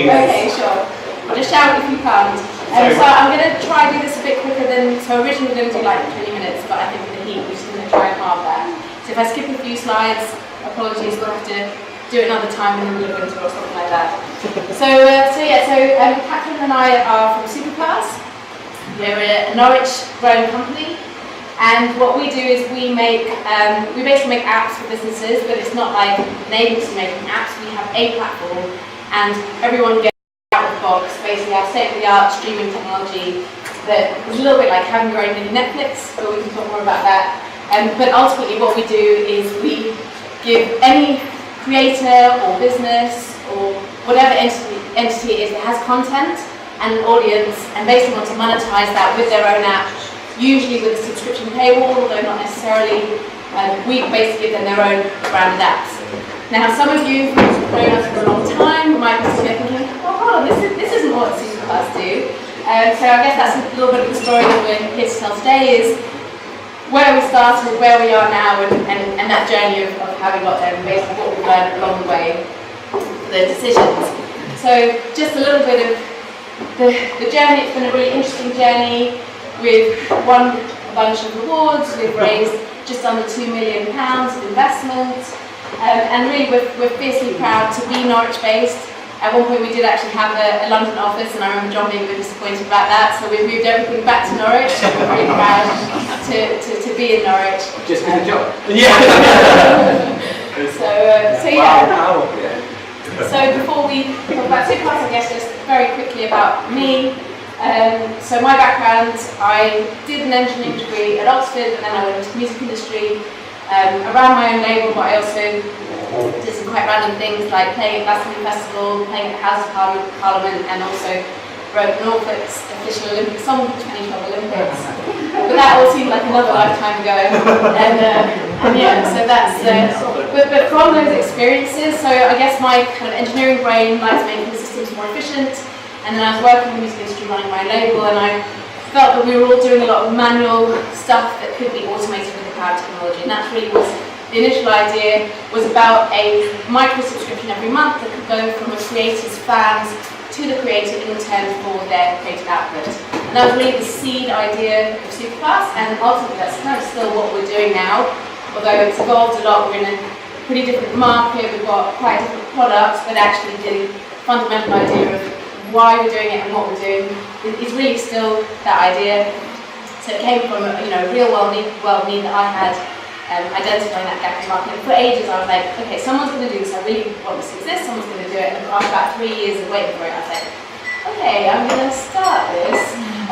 Okay, sure. Just shout if you can't. So I'm going to try and do this a bit quicker than, so originally we were going to do like 20 minutes, but I think with the heat we're just going to try and halve that. So if I skip a few slides, apologies, we'll have to do it another time in the middle of winter or something like that. Catherine and I are from Supercars. We're a Norwich-grown company, and what we do is we basically make apps for businesses, but it's not like an agency making apps. We have a platform, and everyone gets out of the box, basically our state-of-the-art streaming technology that is a little bit like having your own mini Netflix, but we can talk more about that. But ultimately what we do is we give any creator or business or whatever entity it is that has content and an audience and basically want to monetize that with their own app, usually with a subscription paywall, although not necessarily. We basically give them their own branded apps. Now, some of you who've known us for a long time might be thinking, oh, hold on, this isn't what Supercars do. So I guess that's a little bit of the story that we're here to tell today, is where we started, where we are now, and that journey of how we got there, and basically what we've learned along the way, the decisions. So just a little bit of the journey. It's been a really interesting journey. We've won a bunch of awards, we've raised just under £2 million of investment, and really we're fiercely proud to be Norwich based. At one point we did actually have a London office, and I remember John being a bit disappointed about that, so we've moved everything back to Norwich, and we're really proud to be in Norwich. Just for the job? Yeah. So So before we talk about Supercars, I guess just very quickly about me. So my background, I did an engineering degree at Oxford, and then I went into the music industry. I ran my own label, but I also did some quite random things like playing at Glastonbury Festival, playing at the House of Parliament, and also wrote Norfolk's official Olympic song for the 2012 Olympics. But that all seemed like another lifetime ago. And yeah, so that's, but from those experiences, so I guess my kind of engineering brain likes making the systems more efficient. And then I was working in the music industry running my label, and I felt that we were all doing a lot of manual stuff that could be automated with the power of technology. And that really was, the initial idea was about a micro subscription every month that could go from a creator's fans to the creator in return for their creative output. And that was really the seed idea of Supercars, and ultimately that's kind of still what we're doing now, although it's evolved a lot. We're in a pretty different market, we've got quite different products, but actually the fundamental idea of why we're doing it and what we're doing is really still that idea. So it came from a real world need that I had, identifying that gap in the market. And for ages I was like, okay, someone's going to do this, I really want this to exist, someone's going to do it. And after about 3 years of waiting for it, I was like, okay, I'm going to start this.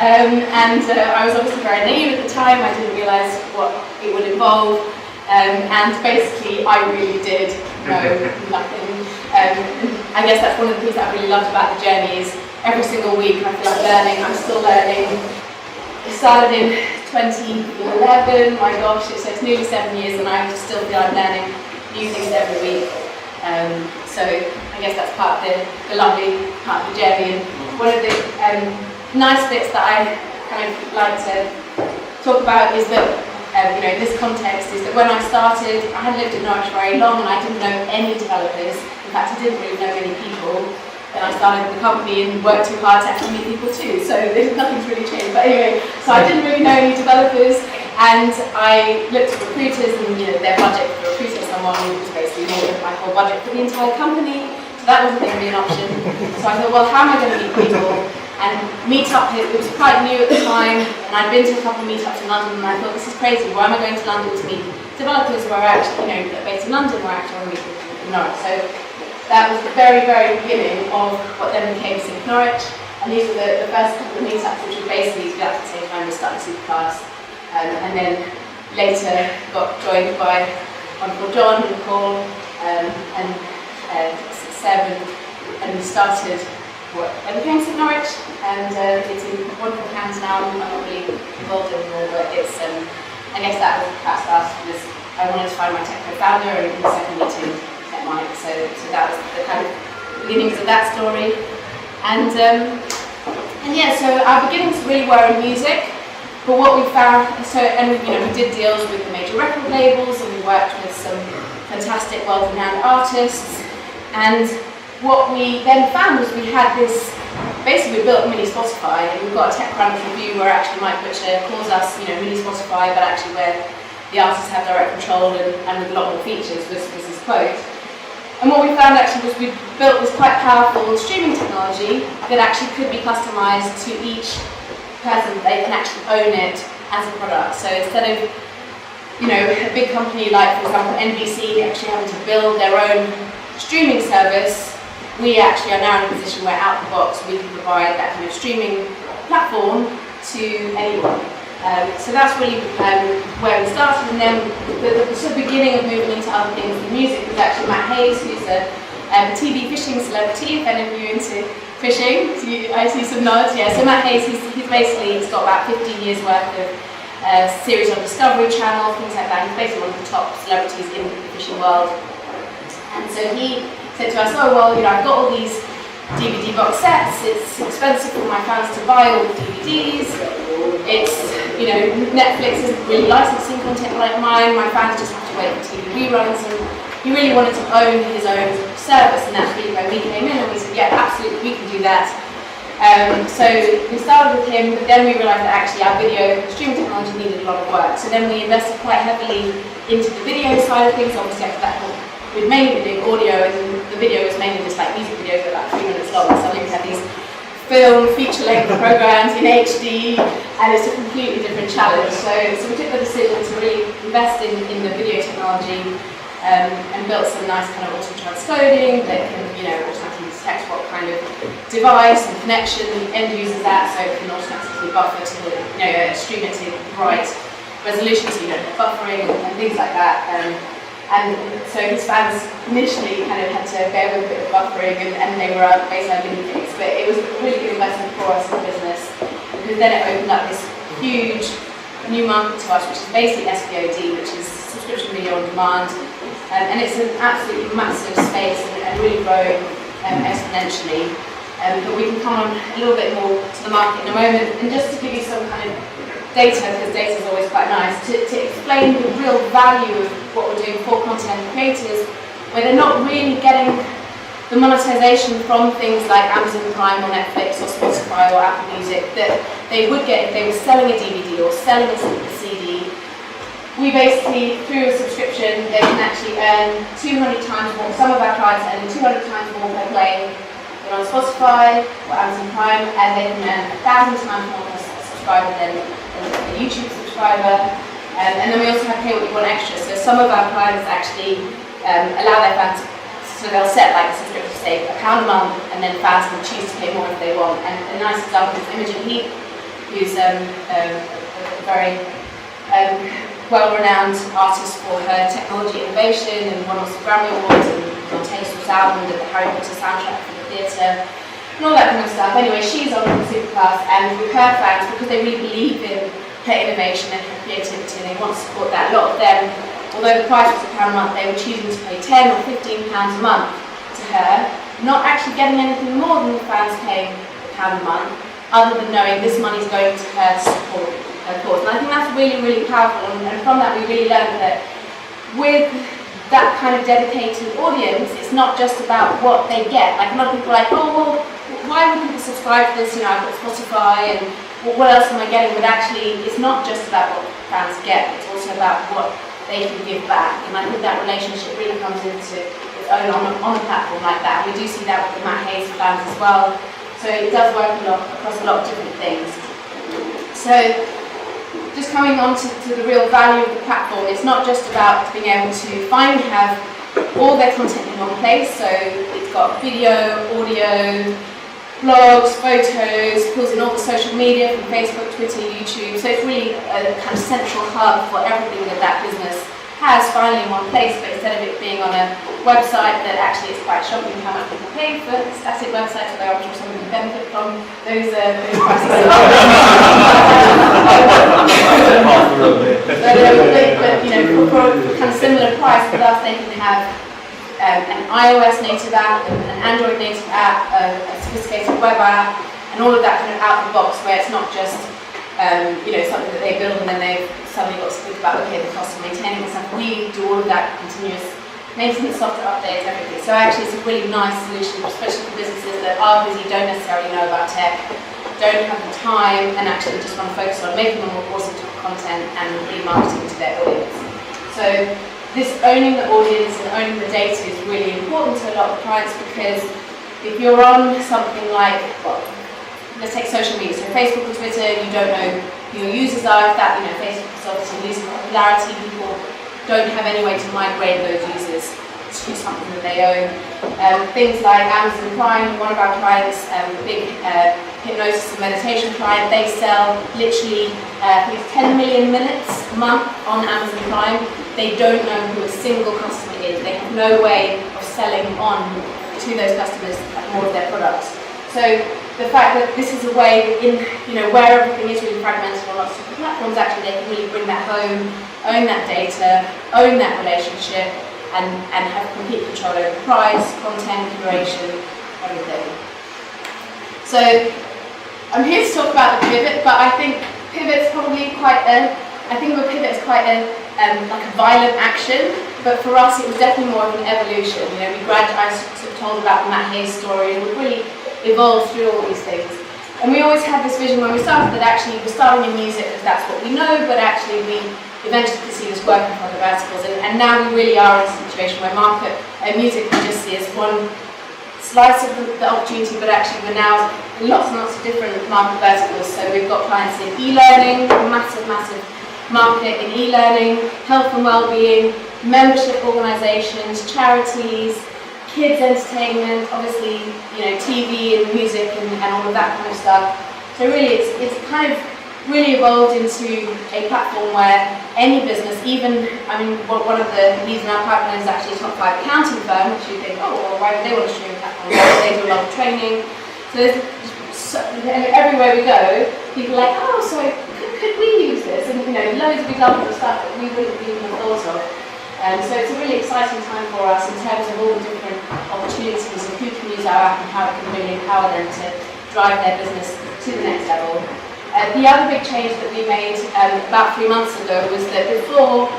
I was obviously very naive at the time, I didn't realise what it would involve. And basically I really did know nothing. I guess that's one of the things that I really loved about the journey, is every single week I feel like learning. I'm still learning. It started in 2011, my gosh, so it's nearly 7 years, and I still feel I'm learning new things every week. So I guess that's part of the lovely part of the journey. And one of the nice bits that I kind of like to talk about is that in this context, is that when I started, I hadn't lived in Norwich very long, and I didn't know any developers. In fact, I didn't really know many people. Then I started the company and worked too hard to actually meet people too, so nothing's really changed. But anyway, so I didn't really know any developers, and I looked at recruiters, and their budget for recruiting someone was basically more than my whole budget for the entire company, so that wasn't going to be an option. So I thought, well, how am I going to meet people? And Meetup, it was quite new at the time, and I'd been to a couple of meetups in London, and I thought, this is crazy, why am I going to London to meet developers who are actually, that are based in London, where I actually want to meet people in Norwich. So that was the very, very beginning of what then became Sync Norwich, and these were the first couple of meetups, which were basically together at the same time we started Supercars, and then later got joined by wonderful John and Paul, and Seb, and we started what then became Sync Norwich, and it's in wonderful hands now. I'm not really involved anymore, but it's I guess that was perhaps last was I wanted to find my tech co-founder, and secondly to get Mike. So that was the kind of beginnings of that story. And yeah, so our beginnings really were in music. But what we found, we did deals with the major record labels, and we worked with some fantastic, world-renowned artists. And what we then found was we had this, basically we built mini Spotify, and we've got a TechCrunch review where actually Mike Butcher calls us, mini Spotify, but actually where the artists have direct control and with a lot more features was his quote. And what we found actually was we built this quite powerful streaming technology that actually could be customized to each person. They can actually own it as a product. So instead of a big company like, for example, NBC actually having to build their own streaming service, we actually are now in a position where out the box we can provide that kind of streaming platform to anyone. So that's really where we started, and then the sort of beginning of moving into other things in music was actually Matt Hayes, who's a TV fishing celebrity. If any of you are into fishing, I see some nods. Yeah, so Matt Hayes, he's got about 15 years worth of series on Discovery Channel, things like that. He's basically one of the top celebrities in the fishing world. And so he said to us, I've got all these DVD box sets, it's expensive for my fans to buy all the DVDs, Netflix isn't really licensing content like mine, my fans just have to wait for TV reruns, and he really wanted to own his own service, and that's really where we came in, and we said, yeah, absolutely, we can do that. So we started with him, but then we realised that actually our video streaming technology needed a lot of work, so then we invested quite heavily into the video side of things. Obviously after that we'd mainly been doing audio, and the video was mainly just like music videos that are like 3 minutes long. So we had these film feature-length programs in HD, and it's a completely different challenge. So we took the decision to really invest in the video technology and built some nice kind of auto-transcoding that can, automatically detect what kind of device and connection the end user's at, so it can automatically buffer to stream it to the right resolution, so you don't have buffering and things like that. And so his fans initially kind of had to bear with a bit of buffering, and they were basically our guinea pigs. But it was a really good investment for us in the business, because then it opened up this huge new market to us, which is basically SVOD, which is subscription video on demand. And it's an absolutely massive space and really growing exponentially. But we can come on a little bit more to the market in a moment. And just to give you some kind of data, because data is always quite nice, to explain the real value of what we're doing for content creators, where they're not really getting the monetization from things like Amazon Prime or Netflix or Spotify or Apple Music that they would get if they were selling a DVD or selling a CD. We basically, through a subscription, they can actually earn 200 times more. Some of our clients are earning 200 times more per play than on Spotify or Amazon Prime, and they can earn 1,000 times more per subscriber than a YouTube subscriber. And then we also have Pay What You Want Extra. So some of our clients actually allow their fans, so they'll set like a subscription, say £1 a month, and then fans can choose to pay more if they want. And a nice example is Imogen Heap, who's a very well-renowned artist for her technology innovation, and won also Grammy Awards, and was on Taylor Swift's album, did the Harry Potter soundtrack for the theatre, and all that kind of stuff. Anyway, she's on Superclass, and with her fans, because they really believe in her innovation and her creativity, and they want to support that. A lot of them, although the price was £1 a month, they were choosing to pay £10 or £15 a month to her, not actually getting anything more than the fans paying £1 a month, other than knowing this money's going to her to support her cause. And I think that's really, really powerful, and from that we really learned that with that kind of dedicated audience, it's not just about what they get. Like a lot of people are like, oh, well, why would people subscribe to this? I've got Spotify, and what else am I getting? But actually, it's not just about what fans get, it's also about what they can give back. And I think that relationship really comes into its own on a platform like that. And we do see that with the Matt Hayes fans as well. So it does work across a lot of different things. So just coming on to the real value of the platform, it's not just about being able to finally have all their content in one place. So it's got video, audio, blogs, photos, pulls in all the social media from Facebook, Twitter, YouTube. So it's really a kind of central hub for everything that business has finally in one place. But instead of it being on a website that actually is quite shocking how much people pay for static websites, although I'm sure someone can benefit from those prices. But for kind of similar price, with us they can have an iOS native app, an Android native app, a sophisticated web app, and all of that kind of out of the box, where it's not just something that they build and then they've suddenly got to think about, okay, the cost of maintaining it. We do all of that continuous maintenance software updates, everything. So actually it's a really nice solution, especially for businesses that are busy, don't necessarily know about tech, don't have the time, and actually just want to focus on making more awesome content and remarketing to their audience. So this owning the audience and owning the data is really important to a lot of clients, because if you're on something like, well, let's take social media, so Facebook or Twitter, you don't know who your users are. If that, Facebook is obviously losing popularity, people don't have any way to migrate those users to something that they own. Things like Amazon Prime, one of our clients, big hypnosis and meditation client, they sell literally 10 million minutes a month on Amazon Prime. They don't know who a single customer is. They have no way of selling on to those customers more of their products. So the fact that this is a way in, where everything is really fragmented on lots of different platforms, actually they can really bring that home, own that data, own that relationship, and have complete control over price, content, curation, everything. So I'm here to talk about the pivot, but I think pivot's probably quite a like a violent action, but for us it was definitely more of an evolution. I sort of told about the Matt Hayes story, and we really evolved through all these things. And we always had this vision when we started that actually we're starting in music because that's what we know, but actually we eventually could see this working for other verticals, and now we really are in a situation where music we just see as one slice of the opportunity, but actually we're now lots and lots of different market verticals. So we've got clients in e-learning, massive market in e-learning, health and well-being, membership organisations, charities, kids entertainment, obviously TV and music and all of that kind of stuff. So really it's kind of really evolved into a platform where any business, one of the leads in our pipeline is actually a top 5 accounting firm, which you think, oh, well, why would they want to stream a platform? They do a lot of training. So everywhere we go, people are like, oh, so could we use this? And loads of examples of stuff that we wouldn't even have thought of. So it's a really exciting time for us in terms of all the different opportunities of who can use our app and how it can really empower them to drive their business to the next level. The other big change that we made about 3 months ago was that before,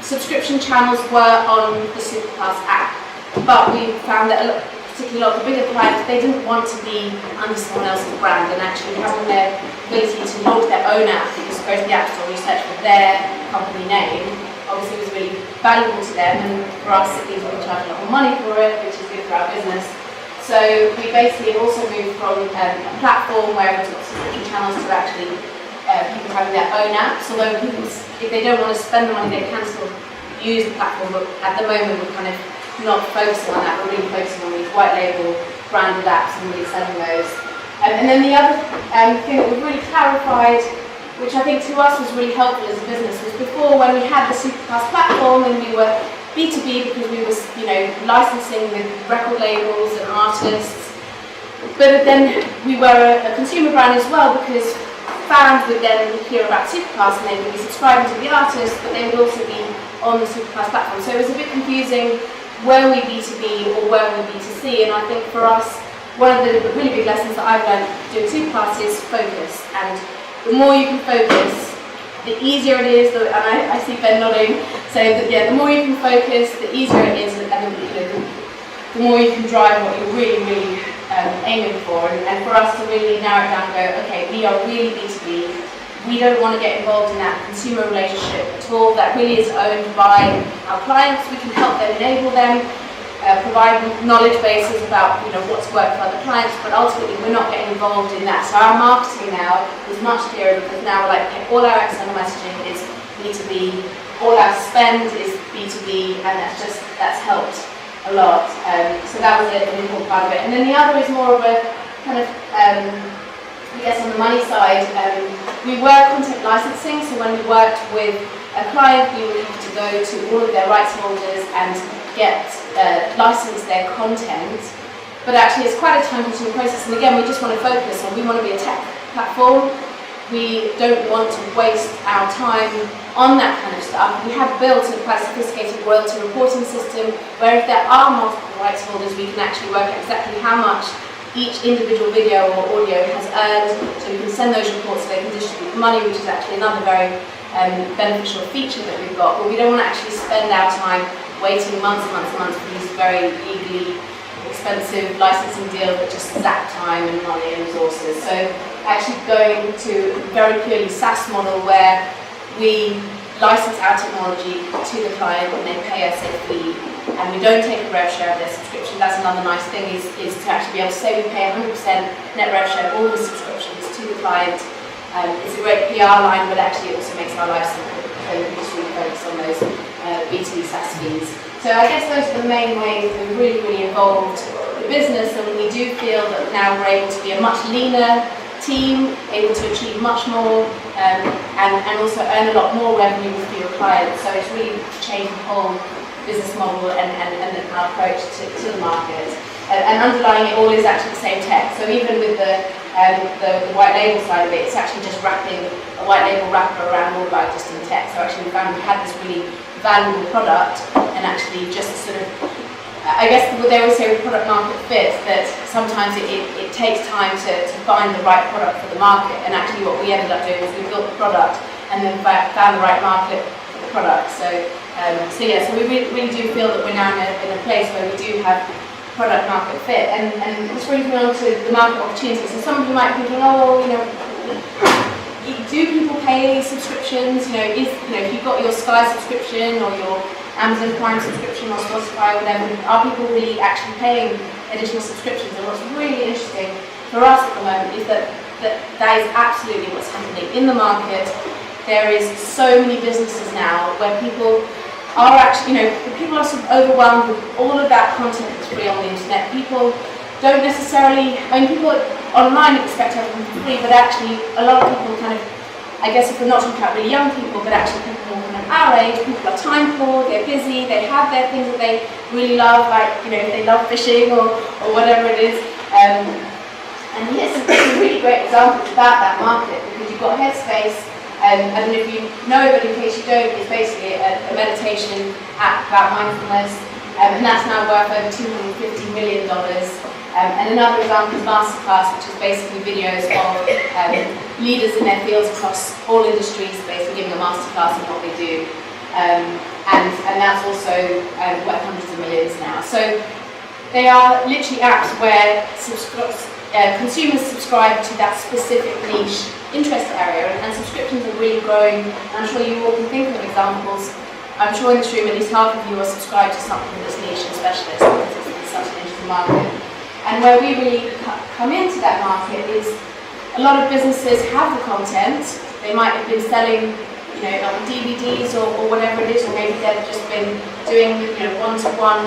subscription channels were on the Superpass app, but we found that particularly a lot of the bigger clients, they didn't want to be under someone else's brand, and actually having their ability to launch their own app, you just go to the App Store and you search for their company name, obviously was really valuable to them, and for us it means we can charge a lot more money for it, which is good for our business. So we basically also moved from a platform where we've got subscription channels to actually people having their own apps, although people, if they don't want to spend the money, they can still use the platform, but at the moment we're kind of not focusing on that, we're really focusing on these white label branded apps and really selling those. And then the other thing that we've really clarified, which I think to us was really helpful as a business, was before when we had the Superpass platform and we were B2B because we were licensing with record labels and artists, but then we were a consumer brand as well because fans would then hear about Superpass and they would be subscribing to the artist, but they would also be on the Superpass platform. So it was a bit confusing, were we B2B or were we B2C? And I think for us, one of the really big lessons that I've learned doing Superpass is focus. And the more you can focus, the easier it is, and I see Ben nodding, saying that the more you can focus, the easier it is, and the more you can drive what you're really aiming for. And for us to really narrow it down and go, okay, we are really B2B, we don't want to get involved in that consumer relationship at all, that really is owned by our clients. We can help them, enable them, provide knowledge bases about what's worked for other clients, but ultimately we're not getting involved in that. So our marketing now is much clearer because now we're like, okay, all our external messaging is B2B, all our spend is B2B, and that's helped a lot. So that was an important part of it. And then the other is more of a kind of, I guess on the money side, we were content licensing, so when we worked with a client, we would have to go to all of their rights holders and get license their content, but actually it's quite a time-consuming process. And again, we just want to focus on, we want to be a tech platform. We don't want to waste our time on that kind of stuff. We have built a quite sophisticated royalty reporting system where if there are multiple rights holders, we can actually work out exactly how much each individual video or audio has earned, so we can send those reports so they can distribute the money, which is actually another very beneficial feature that we've got. But we don't want to actually spend our time waiting months and months and months for these very legally expensive licensing deals that just zap time and money and resources. So actually going to a very purely SaaS model where we license our technology to the client and they pay us a fee, and we don't take a rev share of their subscription. That's another nice thing is to actually be able to say we pay 100% net rev share of all the subscriptions to the client. It's a great PR line, but actually it also makes our life simple. So we just really focus on those B2B SaaS fees. So I guess those are the main ways that we've really involved the business, and we do feel that now we're able to be a much leaner team, able to achieve much more, and also earn a lot more revenue with fewer clients. So it's really changed the whole business model and our approach to the market. And underlying it all is actually the same tech. So even with the white label side of it, it's actually just wrapping a white label wrapper around all of our existing tech. So actually we found we had this really valuable product, and actually just sort of, I guess what they always say with product market fit, that sometimes it takes time to find the right product for the market. And actually what we ended up doing was we built the product and then found the right market for the product. So we really do feel that we're now in a place where we do have product market fit, and this brings me on to the market opportunity. So some of you might be thinking, oh, well, do people pay subscriptions? If you've got your Sky subscription or your Amazon Prime subscription or Spotify or whatever, are people really actually paying additional subscriptions? And what's really interesting for us at the moment is that is absolutely what's happening in the market. There is so many businesses now where people are actually, people are sort of overwhelmed with all of that content that's free on the internet. People don't necessarily, people online expect everything for free, but actually a lot of people kind of, I guess if we're not talking about really young people, but actually people more kind of our age, people are time poor, they're busy, they have their things that they really love, like, they love fishing or whatever it is. And here's some really great examples about that market, because you've got Headspace. I don't know if you know it, but in case you don't, it's basically a meditation app about mindfulness, and that's now worth over $250 million. And another example is Masterclass, which is basically videos of leaders in their fields across all industries, basically giving a masterclass on what they do. And that's also worth hundreds of millions now. So they are literally apps where consumers subscribe to that specific niche interest area, and subscriptions are really growing. I'm sure you all can think of examples. I'm sure in this room at least half of you are subscribed to something that's niche and specialist, because it's such an interesting market. And where we really come into that market is a lot of businesses have the content. They might have been selling DVDs or whatever it is, or maybe they've just been doing one-to-one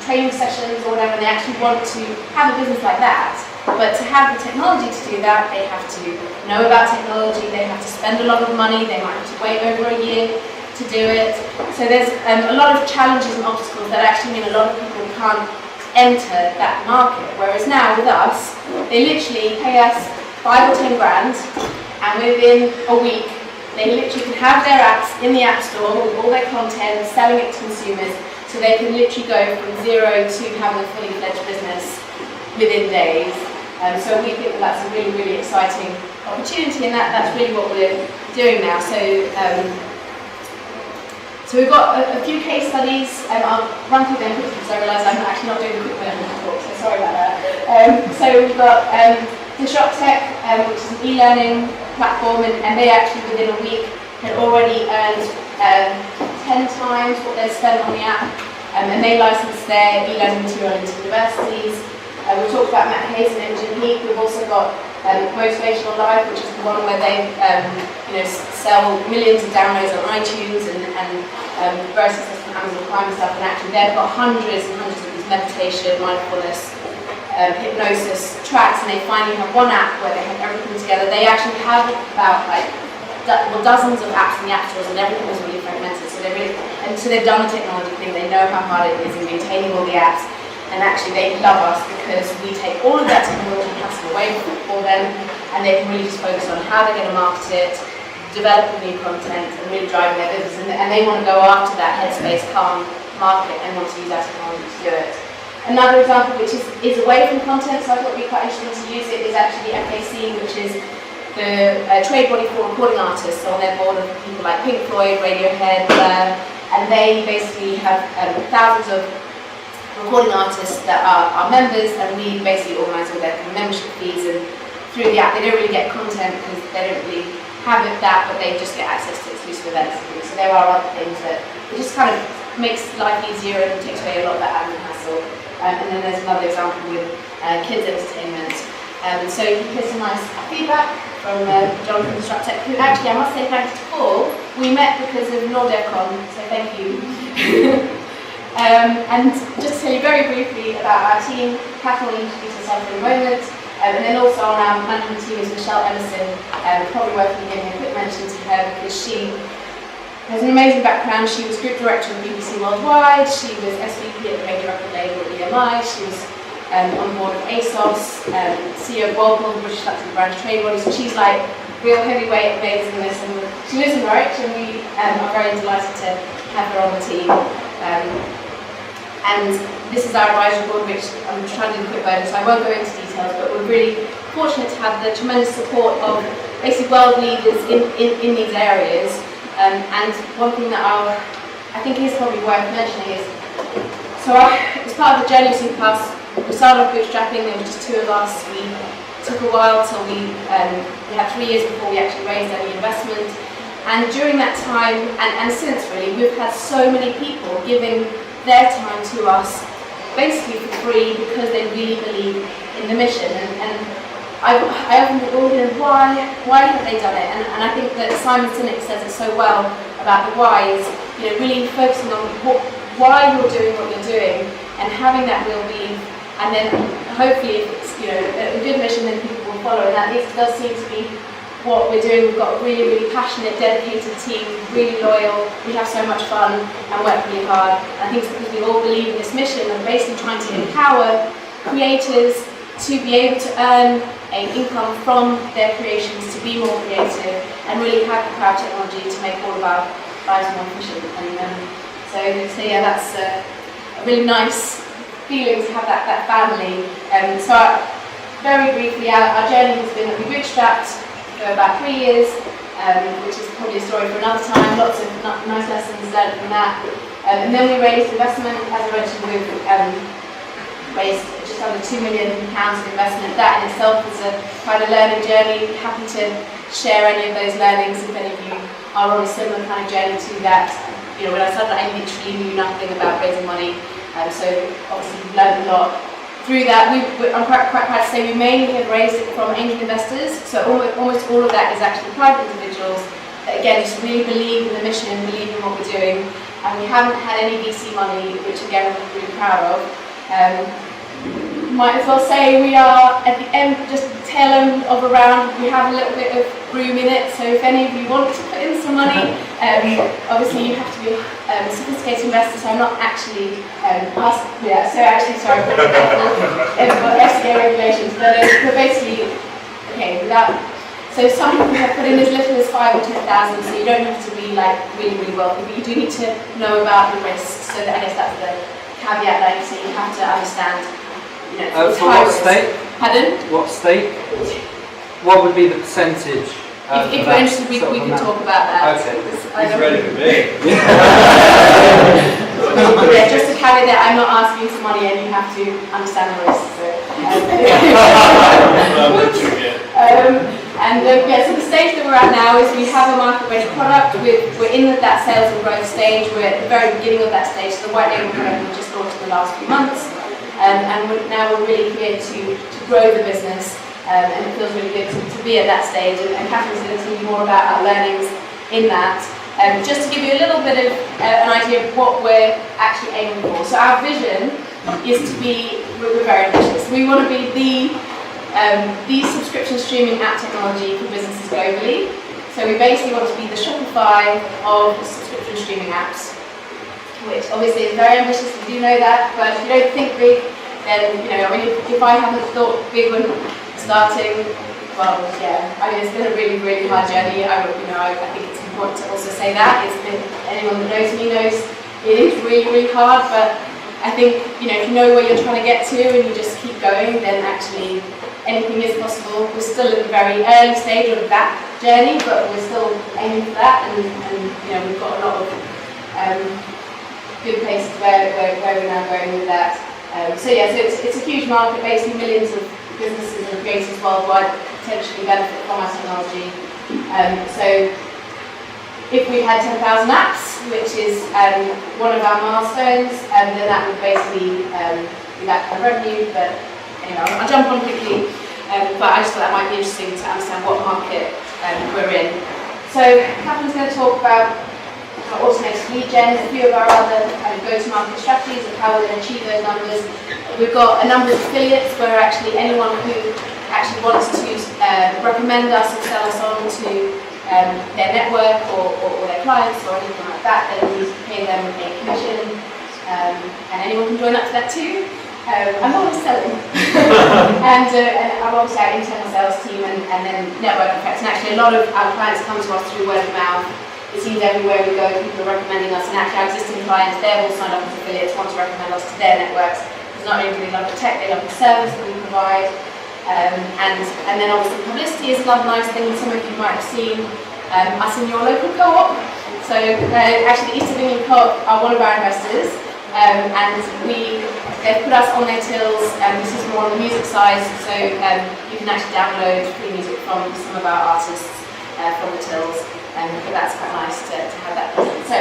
training sessions or whatever, and they actually want to have a business like that. But to have the technology to do that, they have to know about technology, they have to spend a lot of money, they might have to wait over a year to do it. So there's a lot of challenges and obstacles that actually mean a lot of people can't enter that market. Whereas now with us, they literally pay us 5 or 10 grand, and within a week, they literally can have their apps in the App Store with all their content, selling it to consumers, so they can literally go from zero to having a fully fledged business within days. So we think that's a really, really exciting opportunity, and that's really what we're doing now. So we've got a few case studies, and I'll run through them quickly because I realise I'm actually not doing the quick version of the talk, so sorry about that. So we've got DisruptTech, which is an e-learning platform, and they actually within a week had already earned 10 times what they'd spent on the app, and they license their e-learning material into universities. We've talked about Matt Hayes and Engine Heat. We've also got Motivational Life, which is the one where they sell millions of downloads on iTunes and very successful Amazon Prime stuff, and actually they've got hundreds and hundreds of these meditation, mindfulness, hypnosis tracks, and they finally have one app where they have everything together. They actually have about dozens of apps in the app stores, and everything is really fragmented. So they've done the technology thing. They know how hard it is in maintaining all the apps. And actually they love us because we take all of that technology hassle away for them, and they can really just focus on how they're going to market it, develop new content, and really drive their business. And they want to go after that Headspace Calm market and want to use our technology to do it. Another example, which is away from content, so I thought it would be quite interesting to use it, is actually FKC, which is the trade body for recording artists. So on their board of people like Pink Floyd, Radiohead, and they basically have thousands of recording artists that are members, and we basically organise all their membership fees, and through the app they don't really get content because they don't really have that, but they just get access to exclusive events. So there are other things that it just kind of makes life easier and takes away a lot of that admin hassle. And then there's another example with kids entertainment. So here's some nice feedback from Jonathan from Straptech, who actually, I must say thanks to Paul, we met because of NordevCon, so thank you. And just to tell you very briefly about our team, Catherine will introduce herself in a moment, and then also on our management team is Michelle Emerson, probably worth giving a quick mention to her because she has an amazing background. She was group director of BBC Worldwide, she was SVP at the major record label at EMI, she was on board of ASOS, CEO of Walpole, the British Lactic Branch Trade Body, so she's like real heavyweight amazingness, and she lives in Norwich, and we are very delighted to have her on the team. And this is our advisory board, which I'm trying to do a quick version, so I won't go into details, but we're really fortunate to have the tremendous support of basically world leaders in these areas. And one thing that I think is probably worth mentioning is, so as part of the journey of Superpass, we started off bootstrapping, there was just two of us. We took a while till we had 3 years before we actually raised any investment. And during that time, and since really, we've had so many people giving their time to us basically for free because they really believe in the mission. And I often think, well, why have they done it? And I think that Simon Sinek says it so well about the why is, really focusing on why you're doing what you're doing and having that real belief. And then hopefully if it's a good mission, then people will follow. And that does seem to be what we're doing. We've got a really, really passionate, dedicated team, really loyal, we have so much fun and work really hard. And I think it's because we all believe in this mission and basically trying to empower creators to be able to earn an income from their creations, to be more creative and really have the power of technology to make all of our lives more efficient. And so yeah, that's a really nice feeling to have that family. So very briefly, our journey has been that we bootstrapped for about 3 years, which is probably a story for another time. Lots of nice lessons learned from that. And then we raised investment. As I mentioned, we've raised just under £2 million of investment. That in itself is quite a learning journey. Happy to share any of those learnings if any of you are on a similar kind of journey to that. When I started, I literally knew nothing about raising money. So obviously we've learned a lot through that. I'm quite proud to say we mainly have raised it from angel investors. So almost all of that is actually private individuals that again just really believe in the mission, believe in what we're doing. And we haven't had any VC money, which again we're really proud of. Might as well say we are at the end, just the tail end of a round. We have a little bit of room in it, so if any of you want to put in some money, obviously you have to be a sophisticated investor, so I'm not actually sorry for FCA regulations, but basically, okay, so some people have put in as little as 5 or 10,000, so you don't have to be like really, really wealthy, but you do need to know about the risks, so I guess that's the caveat that you have to understand. For what state? Pardon? What state? What would be the percentage? If you're interested, we can talk about that. Okay. He's ready for me. Yeah, just to caveat that I'm not asking for money and you have to understand the risks. So, so the stage that we're at now is we have a market-ready product. We're in that sales and growth stage. We're at the very beginning of that stage. So the white label product we just launched in the last few months. And now we're really here to grow the business, and it feels really good to be at that stage. And Catherine's going to tell you more about our learnings in that. Just to give you a little bit of an idea of what we're actually aiming for. So our vision is to be, we're very ambitious. We want to be the subscription streaming app technology for businesses globally. So we basically want to be the Shopify of subscription streaming apps. Which obviously is very ambitious, we do know that, but if you don't think big, then, if I haven't thought big when starting, well, yeah, it's been a really, really hard journey. I think it's important to also say that. Anyone that knows me knows it is really, really hard, but I think, if you know where you're trying to get to and you just keep going, then actually anything is possible. We're still in the very early stage of that journey, but we're still aiming for that, and we've got a lot of good places where we're now going with that. So it's a huge market. Basically, millions of businesses and creators worldwide potentially benefit from our technology. So if we had 10,000 apps, which is one of our milestones, then that would basically be that kind of revenue. But anyway, I'll jump on quickly. But I just thought that might be interesting to understand what market we're in. So Catherine's going to talk about automated lead gen, a few of our other go-to-market strategies of how we're going to achieve those numbers. We've got a number of affiliates where actually anyone who actually wants to recommend us or sell us on to their network or their clients or anything like that, then we pay them a commission, and anyone can join up to that too. I'm always selling. and I'm obviously our internal sales team and then network effects. And actually a lot of our clients come to us through word of mouth. It seems everywhere we go, people are recommending us, and actually our existing clients, they're all signed up as affiliates, want to recommend us to their networks. Because not only do they love the tech, they love the service that we provide. And then obviously publicity is another nice thing. Some of you might have seen us in your local co-op. So actually the East of England Co-op are one of our investors. And they've put us on their tills, this is more on the music side, so you can actually download free music from some of our artists from the tills, but that's quite nice to have that present. So,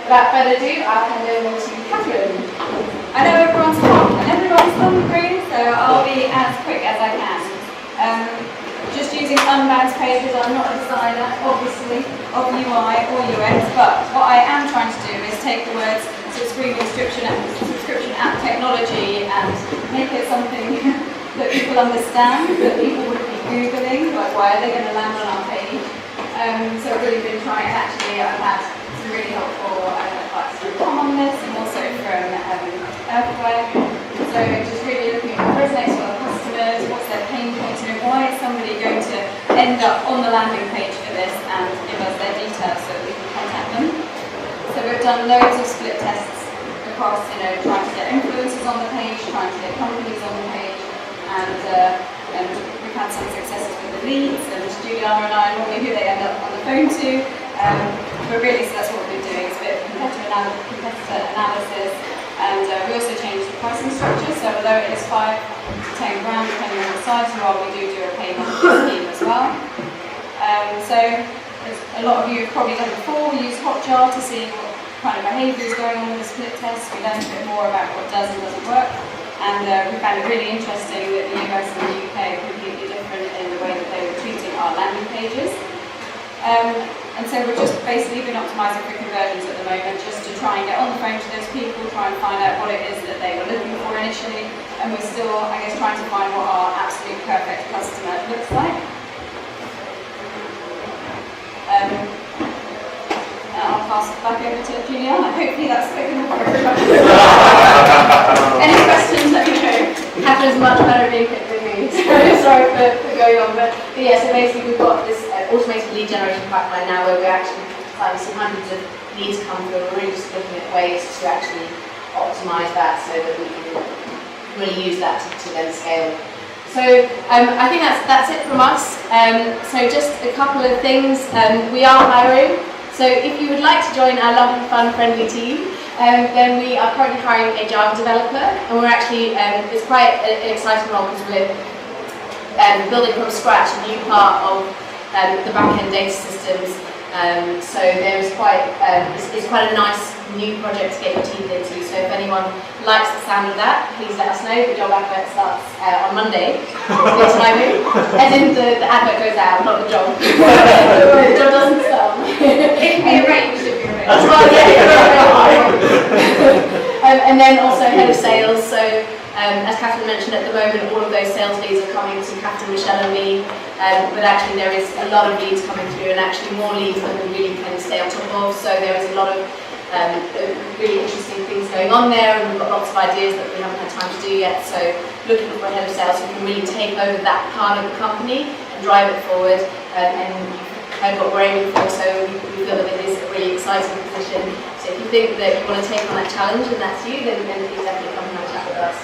without further ado, I'll hand over to Catherine. I know everyone's hot and everyone's hungry, so I'll be as quick as I can. Just using unbound pages, I'm not a designer, obviously, of UI or UX, but what I am trying to do is take the words subscription app technology and make it something that people understand, that people would be Googling, like why are they going to land on our page. So I've really been trying, actually I've had some really helpful advice from Tom on this and also from Earthware. So just really looking at what resonates with our customers, what's their pain points, why is somebody going to end up on the landing page for this and give us their details so that we can contact them. So we've done loads of split tests across, trying to get influencers on the page, trying to get companies on the page, and we've had some successes with the leads, and Juliana and I normally who they end up on the phone to. But really, so that's what we've been doing, is a bit of competitor analysis, and we also changed the pricing structure, so although it is 5 to 10 grand, depending on the size you are, we do a payment scheme as well. So a lot of you have probably done before, we used Hotjar to see what kind of behaviour is going on with the split test. We learned a bit more about what does and doesn't work, and we found it really interesting that the US and the UK are completely different in the way that they were treating our landing pages. And so we've just basically been optimising for conversions at the moment, just to try and get on the phone to those people, try and find out what it is that they were looking for initially, and we're still, I guess, trying to find what our absolute perfect customer looks like. I'll pass it back over to Juliana. Hopefully that's quick enough for everybody. Any questions, let me know. Catherine's much better being quick than me, so sorry for going on. But yeah, so basically we've got this automated lead generation pipeline now where we're actually seeing hundreds of leads come through, and we're really just looking at ways to actually optimise that so that we can really use that to then scale. So I think that's it from us. So just a couple of things. We are hiring. So if you would like to join our lovely, fun, friendly team, then we are currently hiring a Java developer, and we're actually, it's quite an exciting role because we're building from scratch a new part of the back-end data systems. So there's it's quite a nice new project to get your teeth into. So if anyone likes the sound of that, please let us know. The job advert starts on Monday. Good timing. As in the advert goes out, not the job. The job doesn't start. It can be arranged if you're ready. Well, yeah, and then also head of sales. So as Catherine mentioned, at the moment all of those sales leads are coming to Catherine, Michelle and me, but actually there is a lot of leads coming through, and actually more leads than we really can stay on top of. So there is a lot of really interesting things going on there, and we've got lots of ideas that we haven't had time to do yet. So looking for a head of sales who can really take over that part of the company and drive it forward, and you've heard what we're aiming for, so we feel that it is a really exciting position. So if you think that you want to take on that challenge and that's you, then please definitely come and have a chat with us.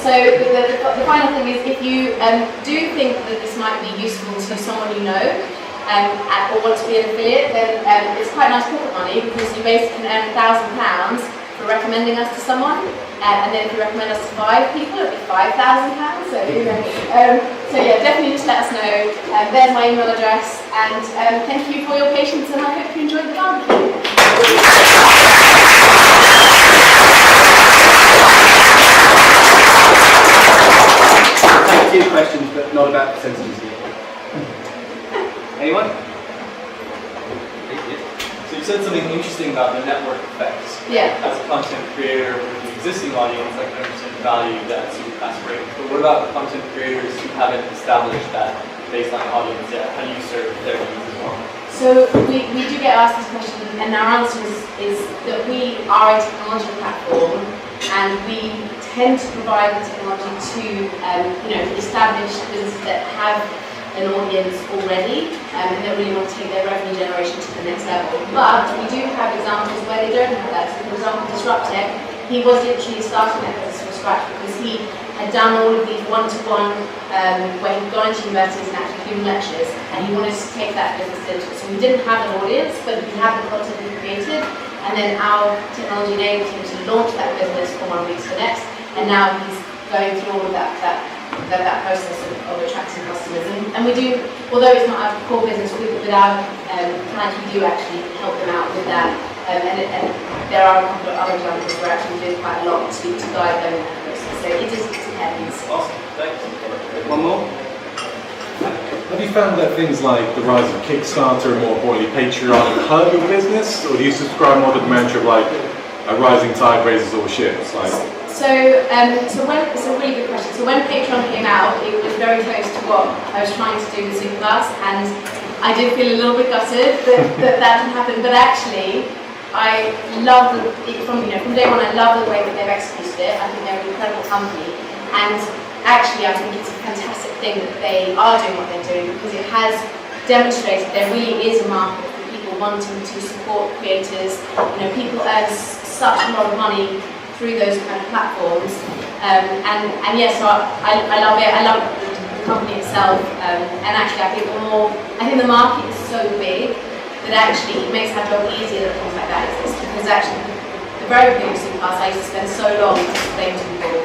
So the final thing is, if you do think that this might be useful to someone you know, or want to be an affiliate, then it's quite nice pocket money because you basically can earn £1,000 for recommending us to someone, and then if you recommend us to 5 people, it'll be £5,000. So, so yeah, definitely just let us know. There's my email address, and thank you for your patience, and I hope you enjoyed the barbecue. I have 2 questions, but not about percentages yet. Anyone? So you said something interesting about the network effects. Yeah. As a content creator with the existing audience, I can understand the value that Superpass brings. But what about the content creators who haven't established that baseline audience yet? How do you serve their needs as well? So we do get asked this question, and our answer is that we are a technology platform, and we tend to provide the technology to established businesses that have an audience already, and they really want to take their revenue generation to the next level. But we do have examples where they don't have that. So for example, DisruptTech, he was literally starting that business from scratch because he had done all of these one-to-one, where he'd gone into universities and actually given lectures, and he wanted to take that business digital. So we didn't have an audience, but we had the content we created, and then our technology enabled him to launch that business from one week to the next, and now he's going through all of that process of attracting customers. And we do, although it's not our core business, with our clients, we do actually help them out with that. And there are a couple of other examples where actually we do quite a lot to guide them in that process. So it depends. Awesome, thanks. One more? Have you found that things like the rise of Kickstarter and more importantly Patreon have hurt your business, or do you subscribe more to the mantra of like a rising tide raises all ships? Like, So it's a really good question. So when Patreon came out, it was very close to what I was trying to do with Superpass, and I did feel a little bit gutted that didn't happen. But actually, I love from day one. I love the way that they've executed it. I think they're an incredible company, and actually, I think it's a fantastic thing that they are doing what they're doing because it has demonstrated there really is a market for people wanting to support creators. People earn such a lot of money through those kind of platforms, and yes, so I love it. I love the company itself, and actually I think the market is so big that actually it makes our job easier that things like that exist, because actually the very beginning of Superpass I used to spend so long explaining to people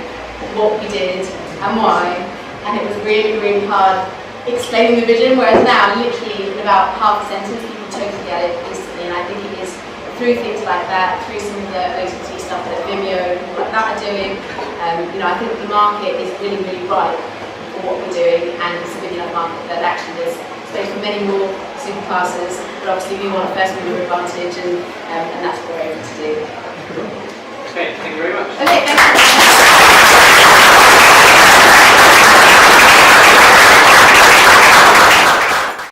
what we did and why, and it was really, really hard explaining the vision, whereas now literally in about half a sentence people totally get it instantly, and I think it is through things like that, through some of the OTT stuff that Vimeo and people like that are doing. I think the market is really, really ripe for what we're doing, and it's a big enough market that actually there's space for many more Superpasses, but obviously we want a first mover advantage, and that's what we're able to do.